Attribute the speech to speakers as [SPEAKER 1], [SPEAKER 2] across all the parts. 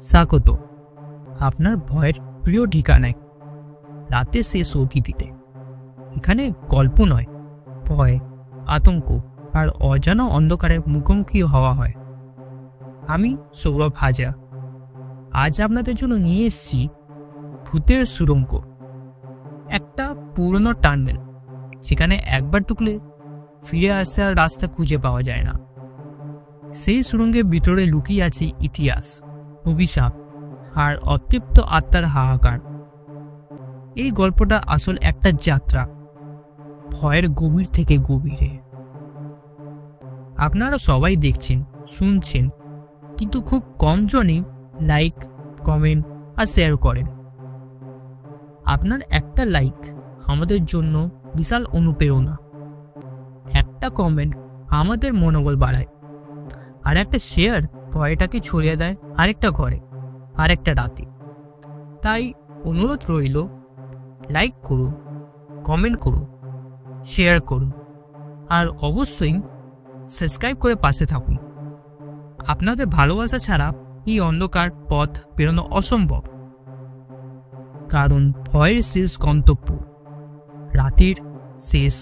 [SPEAKER 1] স্বাগত আপনার ভয়ের প্রিয় ঠিকানায় রাতে শেষ অতিথিতে। এখানে গল্প নয়, ভয়, আতঙ্ক আর অজানা অন্ধকারের মুখোমুখি হওয়া হয়। আমি সৌরভ হাজরা। আজ আপনাদের জন্য নিয়ে এসেছি ভূতের সুড়ঙ্গ, একটা পুরনো টানেল যেখানে একবার ঢুকলে ফিরে আসার রাস্তা খুঁজে পাওয়া যায় না। সেই সুড়ঙ্গের ভিতরে লুকিয়ে আছে ইতিহাস, অভিশাপ আর অতৃপ্ত আত্মার হাহাকার। এই গল্পটা আসল একটা যাত্রা, ভয়ের গভীর থেকে গভীরে। আপনারা সবাই দেখছেন, শুনছেন, কিন্তু খুব কম জনই লাইক, কমেন্ট আর শেয়ার করেন। আপনার একটা লাইক আমাদের জন্য বিশাল অনুপ্রেরণা, একটা কমেন্ট আমাদের মনোবল বাড়ায়, আর একটা শেয়ার ভয়টাকে ছড়িয়ে দেয় আরেকটা ঘরে, আরেকটা রাতে। তাই অনুরোধ রইল, লাইক করুন, কমেন্ট করুন, শেয়ার করুন, আর অবশ্যই সাবস্ক্রাইব করে পাশে থাকুন। আপনাদের ভালোবাসা ছাড়া এই অন্ধকার পথ পেরোনো অসম্ভব, কারণ ভয়ের শেষ গন্তব্য রাতের শেষ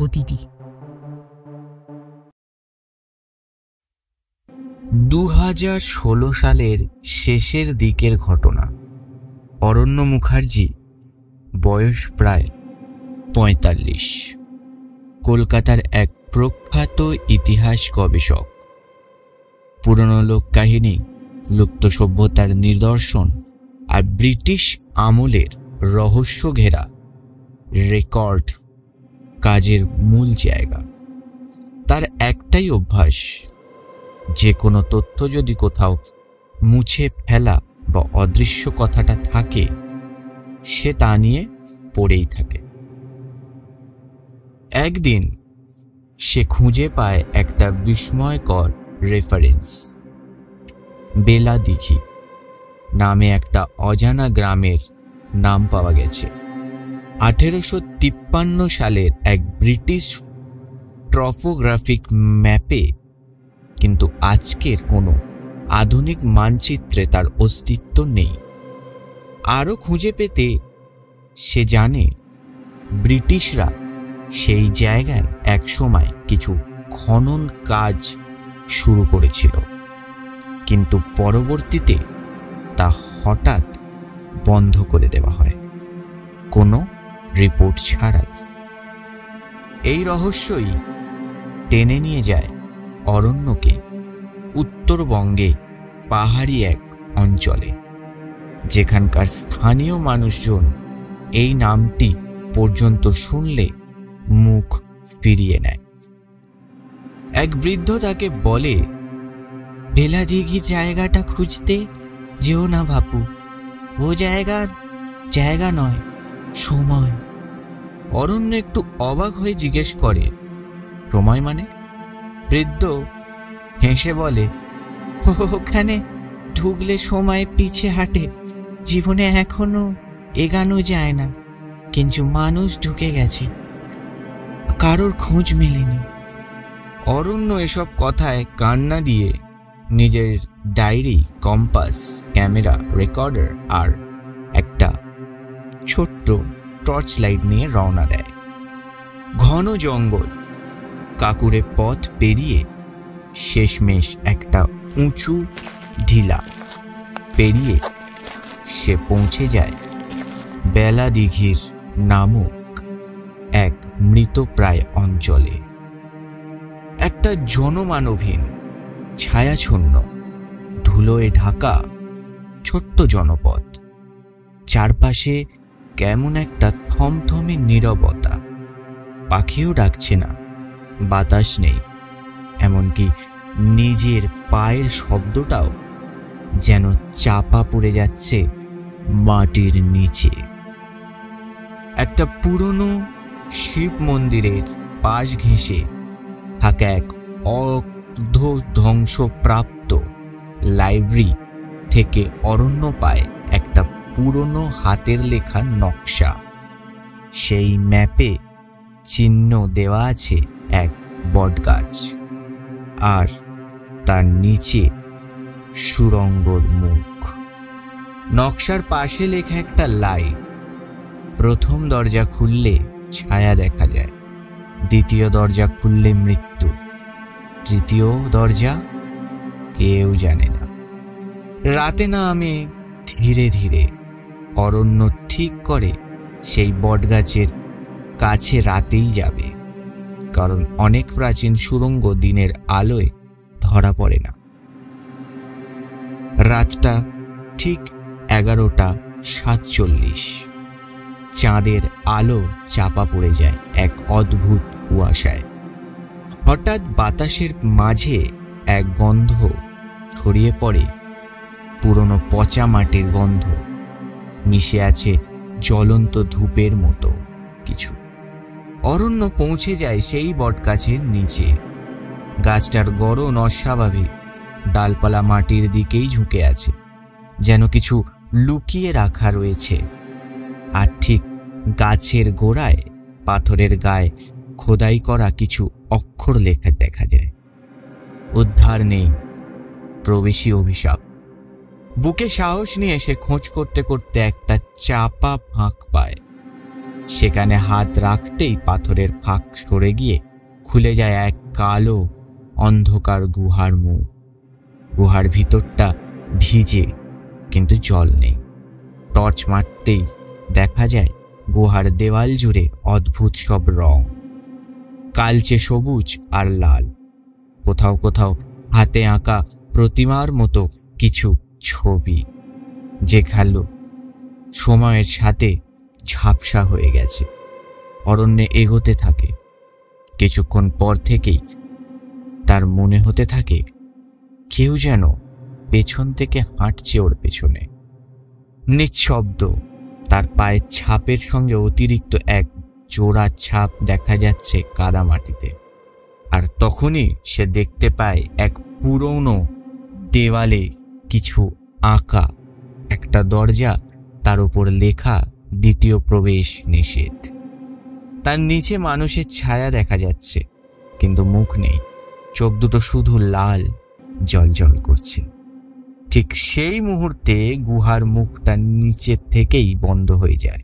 [SPEAKER 1] অতিথি।
[SPEAKER 2] 2016 সালের শেষের দিকের ঘটনা। অরণ্য মুখার্জি, বয়স প্রায় 45, কলকাতার এক প্রখ্যাত ইতিহাস গবেষক। পুরনো লোককাহিনী, লুপ্ত সভ্যতার নিদর্শন আর ব্রিটিশ আমলের রহস্য ঘেরা রেকর্ড কাজের মূল জায়গা। তার একটাই অভ্যাস, যে কোনো তথ্য যদি কোথাও মুছে ফেলা বা অদৃশ্য কথাটা থাকে, সে তা নিয়ে পড়েই থাকে। একদিন সে খুঁজে পায় একটা বিস্ময়কর রেফারেন্স। বেলা দিঘি নামে একটা অজানা গ্রামের নাম পাওয়া গেছে 1853 সালের এক ব্রিটিশ ট্রপোগ্রাফিক ম্যাপে, কিন্তু আজকের কোনো আধুনিক মানচিত্রে তার অস্তিত্ব নেই। আরও খুঁজে পেতে সে জানে ব্রিটিশরা সেই জায়গায় একসময় কিছু খনন কাজ শুরু করেছিল, কিন্তু পরবর্তীতে তা হঠাৎ বন্ধ করে দেওয়া হয়, কোনো রিপোর্ট ছাড়াই। এই রহস্যই টেনে নিয়ে যায় অরণ্যকে উত্তরবঙ্গে পাহাড়ি এক অঞ্চলে, যেখানকার স্থানীয় মানুষজন এই নামটি পর্যন্ত শুনলে মুখ ফিরিয়ে নেয়। এক বৃদ্ধ তাকে বলে, বেলা দিঘি জায়গাটা খুঁজতে যেও না বাপু, ও জায়গা নয়, সময়। অরণ্য একটু অবাক হয়ে জিজ্ঞেস করে, সময় মানে? বৃদ্ধ হেসে বলে, ওখানে ঢুকলে সময় পিছে হাঁটে, জীবনে এখনো এগানো যায় না, কিন্তু মানুষ ঢুকে গেছে, কারোর খোঁজ মেলেনি। অরণ্য এসব কথায় কান্না দিয়ে নিজের ডায়েরি, কম্পাস, ক্যামেরা, রেকর্ডার আর একটা ছোট্ট টর্চ লাইট নিয়ে রওনা দেয়। ঘন জঙ্গল, কাকুরে পথ পেরিয়ে শেষমেশ একটা উঁচু ঢিলা পেরিয়ে সে পৌঁছে যায় বেলা দিঘির নামক এক মৃতপ্রায় অঞ্চলে। একটা জনমানবহীন, ছায়াচ্ছন্ন, ধুলোয় ঢাকা ছোট্ট জনপদ। চারপাশে কেমন একটা থমথমে নীরবতা। পাখিও ডাকছে না, বাতাস নেই, এমনকি নিজের পায়ের শব্দটাও যেন চাপা পড়ে যাচ্ছে মাটির নিচে। একটা পুরনো শিব মন্দিরের পাশ ঘেঁষে থাকা এক ধ্বংসপ্রাপ্ত লাইব্রেরি থেকে অরণ্য পায় একটা পুরনো হাতের লেখা নকশা। সেই ম্যাপে চিহ্ন দেওয়া আছে এক বটগাছ, আর তার নিচে সুড়ঙ্গর মুখ। নকশার পাশে লেখা একটা লাইন। প্রথম দরজা খুললে ছায়া দেখা যায়, দ্বিতীয় দরজা খুললে মৃত্যু, তৃতীয় দরজা কেউ জানে না। রাতে নামে ধীরে ধীরে অরণ্য ঠিক করে সেই বটগাছের কাছে রাতেই যাবে, কারণ অনেক প্রাচীন সুড়ঙ্গ দিনের আলোয় ধরা পড়ে না। রাতটা ঠিক 11:47। চাঁদের আলো চাপা পড়ে যায় এক অদ্ভুত কুয়াশায়। হঠাৎ বাতাসের মাঝে এক গন্ধ ছড়িয়ে পড়ে, পুরনো পচা মাটির গন্ধ, মিশে আছে জ্বলন্ত ধূপের মতো কিছু। অরণ্য পৌঁছে যায় সেই বটগাছের নিচে। গাছটার গড়ন অস্বাভাবিক, ডালপালা মাটির দিকেই ঝুঁকে আছে, যেন কিছু লুকিয়ে রাখা রয়েছে। আর ঠিক গাছের গোড়ায় পাথরের গায়ে খোদাই করা কিছু অক্ষর লেখা দেখা যায়। উদ্ধার নেই, প্রবেশী অভিশাপ। বুকে সাহস নিয়ে সে খোঁজ করতে করতে একটা চাপা ফাঁক পায়। সেখানে হাত রাখতেই পাথরের ফাঁক সরে গিয়ে খুলে যায় এক কালো অন্ধকার গুহার মুখ। গুহার ভিতরটা ভিজে, কিন্তু জল নেই। টর্চ মারতেই দেখা যায় গুহার দেওয়াল জুড়ে অদ্ভুত সব রং, কালচে সবুজ আর লাল। কোথাও কোথাও হাতে আঁকা প্রতিমার মতো কিছু ছবি, যেগুলো সময়ের সাথে ঝাপসা হয়ে গেছে। অরণ্যে এগোতে থাকে। কিছুক্ষণ পর থেকেই তার মনে হতে থাকে কেউ যেন পেছন থেকে হাঁটছে ওর পেছনে। নিঃশব্দ, তার পায়ের ছাপের সঙ্গে অতিরিক্ত এক জোড়া ছাপ দেখা যাচ্ছে কাদা মাটিতে। আর তখনই সে দেখতে পায় এক পুরনো দেওয়ালে কিছু আঁকা একটা দরজা, তার উপর লেখা দ্বিতীয় প্রবেশ নিষেধ। তার নিচে মানুষের ছায়া দেখা যাচ্ছে, কিন্তু মুখ নেই। চোখ দুটো শুধু লাল জ্বলজ্বল করছে। ঠিক সেই মুহূর্তে গুহার মুখটা নিচে থেকেই বন্ধ হয়ে যায়,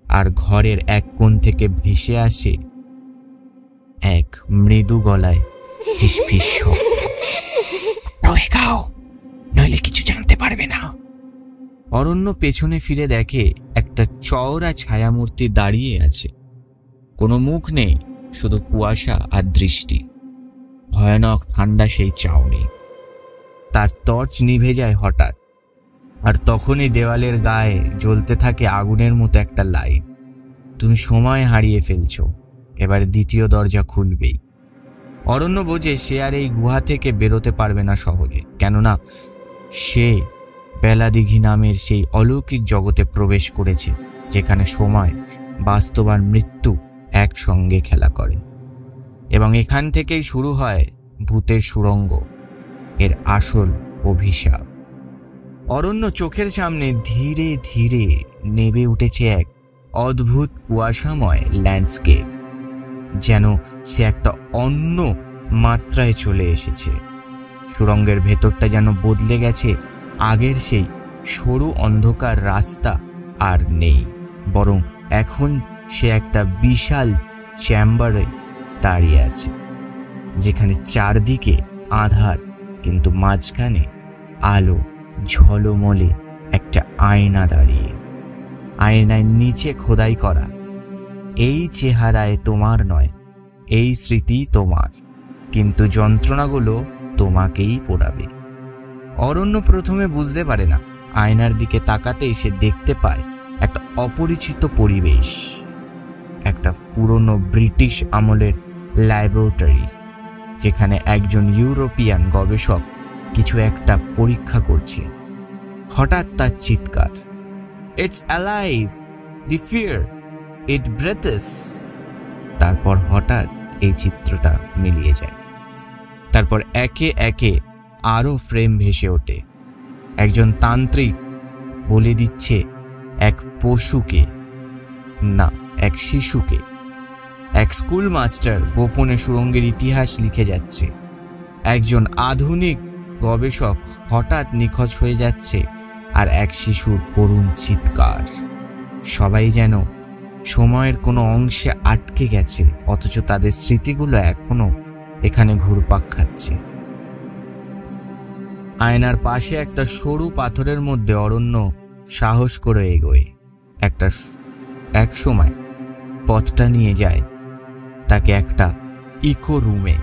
[SPEAKER 2] আর ঘরের এক কোণ থেকে ভেসে আসে এক মৃদু গলায় ফিসফিস শব্দ। রয়ে গাও, নইলে কিছু জানতে পারবে না। অরণ্য পেছনে ফিরে দেখে একটা চওড়া ছায়ামূর্তি দাঁড়িয়ে আছে। কোনো মুখ নেই, শুধু কুয়াশা আর দৃষ্টি। ভয়ানক ঠান্ডা সেই চাউনি। তার টর্চ নিভে যায় হঠাৎ, আর তখনই দেওয়ালের গায়ে জ্বলতে থাকে আগুনের মতো একটা লাইন। তুমি সময় হারিয়ে ফেলছো, এবার দ্বিতীয় দরজা খুলবেই। অরণ্য বোঝে সে আর এই গুহা থেকে বেরোতে পারবে না সহজে, কেননা সে বেলাদিঘি নামের সেই অলৌকিক জগতে প্রবেশ করেছে, যেখানে সময়, বাস্তব আর মৃত্যু একসঙ্গে খেলা করে। এবং এখান থেকেই শুরু হয় ভূতের সুড়ঙ্গ, এর আসল অভিশাপ। অরণ্য চোখের সামনে ধীরে ধীরে নেমে উঠেছে এক অদ্ভুত কুয়াশাময় ল্যান্ডস্কেপ, যেন সে একটা অন্য মাত্রায় চলে এসেছে। সুড়ঙ্গের ভেতরটা যেন বদলে গেছে। আগের সেই সরু অন্ধকার রাস্তা আর নেই, বরং এখন সে একটা বিশাল চেম্বারে দাঁড়িয়ে আছে, যেখানে চারদিকে আধার, কিন্তু মাঝখানে আলো ঝলমলে একটা আয়না দাঁড়িয়ে। আয়নার নিচে খোদাই করা, এই চেহারায় তোমার নয়, এই স্মৃতি তোমার, কিন্তু যন্ত্রণাগুলো তোমাকেই পোড়াবে। অরণ্য প্রথমে বুঝতে পারে না। আয়নার দিকে তাকাতেই সে দেখতে পায় একটা অপরিচিত পরিবেশ, একটা পুরনো ব্রিটিশ আমলের ল্যাবরেটরি, যেখানে একজন ইউরোপিয়ান গবেষক কিছু একটা পরীক্ষা করছে। হঠাৎ তার চিৎকার, ইটস অ্যালাইভ, দি ফিয়ার, ইট ব্রেথেস। তারপর হঠাৎ এই চিত্রটা মিলিয়ে যায়। তারপর একে একে আরো ফ্রেম ভেসে ওঠে। একজন তান্ত্রিক বলে দিচ্ছে এক পশুকে, না, এক শিশুকে। এক স্কুল মাস্টার গোপনে সুড়ঙ্গের ইতিহাস লিখে যাচ্ছে। একজন আধুনিক গবেষক হঠাৎ নিখোঁজ হয়ে যাচ্ছে, আর এক শিশুর করুণ চিৎকার। সবাই যেন সময়ের কোনো অংশে আটকে গেছে, অথচ তাদের স্মৃতিগুলো এখনো এখানে ঘুরপাক খাচ্ছে। আয়নার পাশে একটা সরু পাথরের মধ্যে অরণ্য সাহস করে এগোয়। এক সময় পথটা নিয়ে যায় তাকে একটা ইকো রুমে,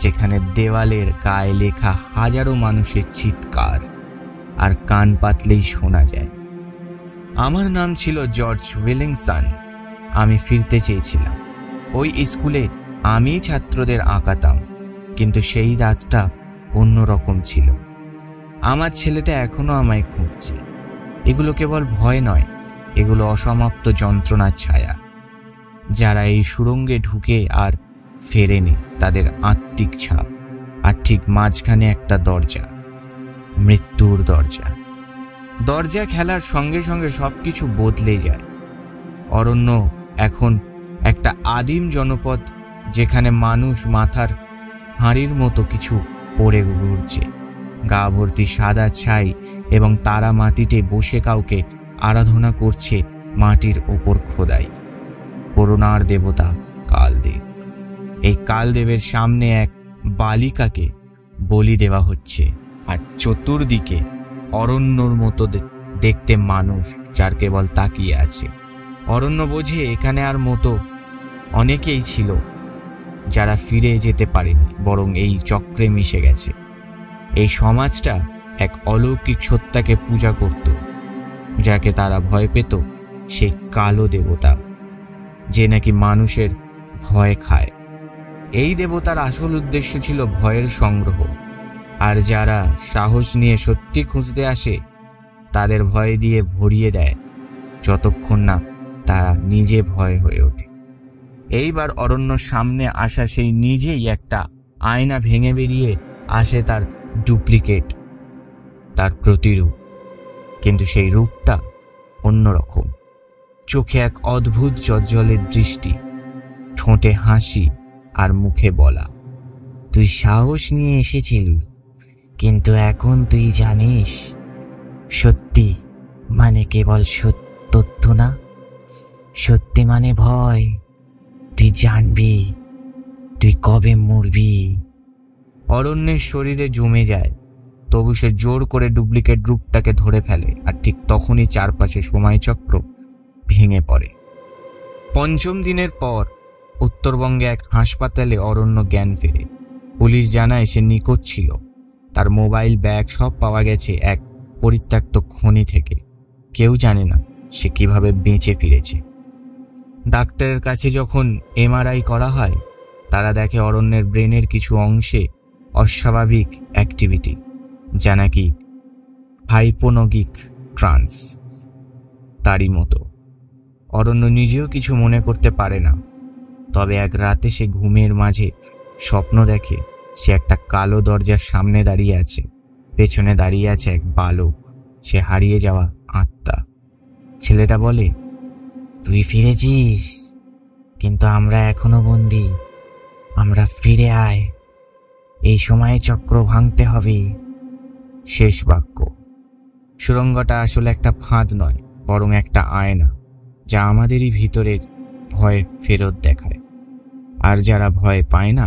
[SPEAKER 2] যেখানে দেওয়ালের গায়ে লেখা হাজারো মানুষের চিৎকার আর কান পাতলেই শোনা যায়। আমার নাম ছিল জর্জ উইলিংসন। আমি ফিরতে চেয়েছিলাম। ওই স্কুলে আমি ছাত্রদের আঁকাতাম, কিন্তু সেই রাতটা অন্যরকম ছিল। আমার ছেলেটা এখনো আমায় খুঁজছে। এগুলো কেবল ভয় নয়, এগুলো অসমাপ্ত যন্ত্রণার ছায়া। যারা এই সুড়ঙ্গে ঢুকে আর ফেরেনি, তাদের আত্মিক ছাপ। আর ঠিক মাঝখানে একটা দরজা, মৃত্যুর দরজা। দরজা খেলার সঙ্গে সঙ্গে সবকিছু বদলে যায়। অরণ্য এখন একটা আদিম জনপদ, যেখানে মানুষ মাথার হাঁড়ির মতো কিছু পড়ে ঘুরছে। গা ভর্তি সাদা ছাই এবং তারা মাটিতে বসে কাউকে আরাধনা করছে মাটির ওপর খোদাই। করুণার দেবতা কালদেব। এই কালদেবের সামনে এক বালিকাকে বলি দেওয়া হচ্ছে, আর চতুর্দিকে অরণ্যর মতো দেখতে মানুষ, যার কেবল তাকিয়ে আছে। অরণ্য বোঝে এখানে আর মতো অনেকেই ছিল যারা ফিরে যেতে পারেনি, বরং এই চক্রে মিশে গেছে। এই সমাজটা এক অলৌকিক সত্তাকে পূজা করত, যাকে তারা ভয় পেত, সেই কালো দেবতা, যে নাকি মানুষের ভয় খায়। এই দেবতার আসল উদ্দেশ্য ছিল ভয়ের সংগ্রহ, আর যারা সাহস নিয়ে সত্যি খুঁজতে আসে তাদের ভয় দিয়ে ভরিয়ে দেয়, যতক্ষণ না তারা নিজে ভয় হয়ে ওঠে। এইবার অরণ্যর সামনে আসা সেই নিজেই একটা আয়না ভেঙে বেরিয়ে আসে তার ডুপ্লিকেট, তার প্রতিরূপ। কিন্তু সেই রূপটা অন্যরকম। চোখে এক অদ্ভুত জ্বলজ্বলে দৃষ্টি, ঠোঁটে হাসি আর মুখে বলা, তুই সাহস নিয়ে এসেছিলি, কিন্তু এখন তুই জানিস সত্যি মানে কেবল সত্য না, সত্যি মানে ভয়। তুই জানবি তুই কবে মরবি। অরণ্যের শরীরে জমে যায়, তবু সে জোর করে ডুপ্লিকেট রূপটাকে ধরে ফেলে, আর ঠিক তখনই চারপাশে সময়চক্র ভেঙে পড়ে। ৫ম দিনের পর উত্তরবঙ্গে এক হাসপাতালে অরণ্য জ্ঞান ফেরে। পুলিশ জানায় সে নিখোঁজ ছিল। তার মোবাইল, ব্যাগ সব পাওয়া গেছে এক পরিত্যক্ত খনি থেকে। কেউ জানে না সে কিভাবে বেঁচে ফিরেছে। ডাক্তারের কাছে যখন এমআরআই করা হয়, তারা দেখে অরণ্যের ব্রেনের কিছু অংশে অস্বাভাবিক অ্যাক্টিভিটি, যা নাকি হাইপোনগিক ট্রান্স। তারই মতো অরণ্য নিজেও কিছু মনে করতে পারে না। তবে এক রাতে সে ঘুমের মাঝে স্বপ্ন দেখে সে একটা কালো দরজার সামনে দাঁড়িয়ে আছে। পেছনে দাঁড়িয়ে আছে এক বালক, সে হারিয়ে যাওয়া আত্মা। ছেলেটা বলে, তুই ফিরেছিস, কিন্তু আমরা এখনো বন্দী। আমরা ফিরে আয়, এই সময়ে চক্র ভাঙতে হবে। শেষ বাক্য। সুড়ঙ্গটা আসলে একটা ফাঁদ নয়, বরং একটা আয়না, যা আমাদেরই ভিতরের ভয় ফেরত দেখায়। আর যারা ভয় পায় না,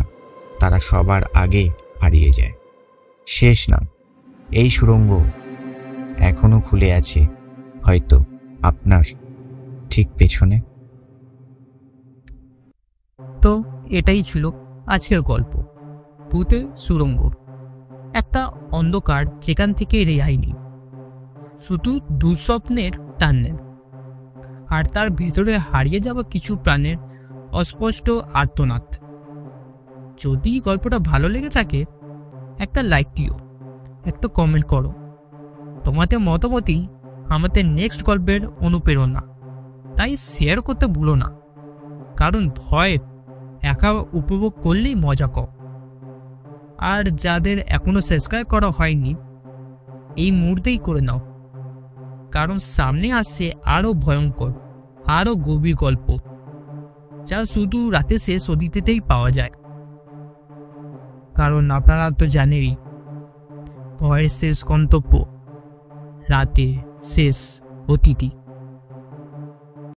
[SPEAKER 2] তারা সবার আগে হারিয়ে যায়। শেষ না, এই সুড়ঙ্গ এখনো খুলে আছে, হয়তো আপনার ঠিক পেছনে।
[SPEAKER 1] তো এটাই ছিল আজকের গল্প, ভূতের সুড়ঙ্গ। একটা অন্ধকার যেখান থেকে রেহাই নেই, শুধু দুঃস্বপ্নের টানেল, আর তার ভেতরে হারিয়ে যাওয়া কিছু প্রাণের অস্পষ্ট আর্তনাদ। যদি গল্পটা ভালো লেগে থাকে, একটা লাইক দিও, একটা কমেন্ট করো। তোমাদের মতামতই আমাদের নেক্সট গল্পের অনুপ্রেরণা, তাই শেয়ার করতে ভুলো না। কারণ ভয় একা উপভোগ করলেই মজা কম। আর যাদের এখনো সাবস্ক্রাইব করা হয়নি, এই মুহূর্তেই করে নাও, কারণ সামনে আসছে আরও ভয়ঙ্কর, আরও গভীর গল্প, যা শুধু রাতে শেষ অতীতেই পাওয়া যায়। কারণ আপনারা তো জানেনই, ভয়ের শেষ গন্তব্য রাতে শেষ অতিথি।